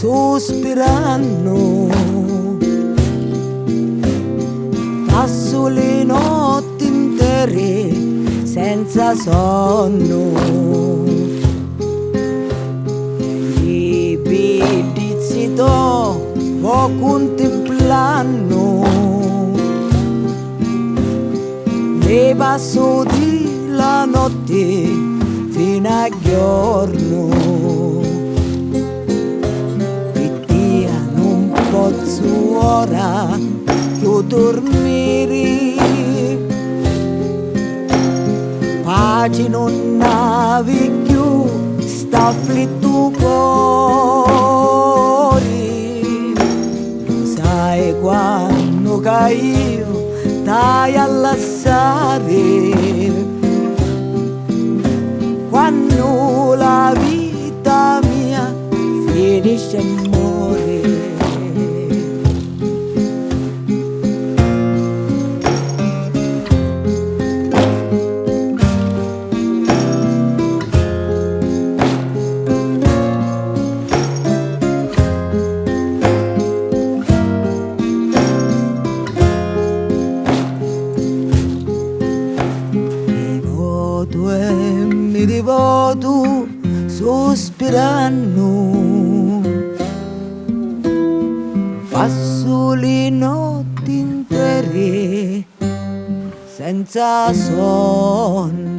sospirando, passo le notti intere senza sonno. I pedizzi vo contemplando, ne passo di la notte fino a giorno. E non posso ora più dormire, pace non navi più, sta afflitto cuore. Sai quando che io stai a lasciare, quando la vita mia finisce e muore. Mi devoto sospirando, passo le notti intere senza sonno.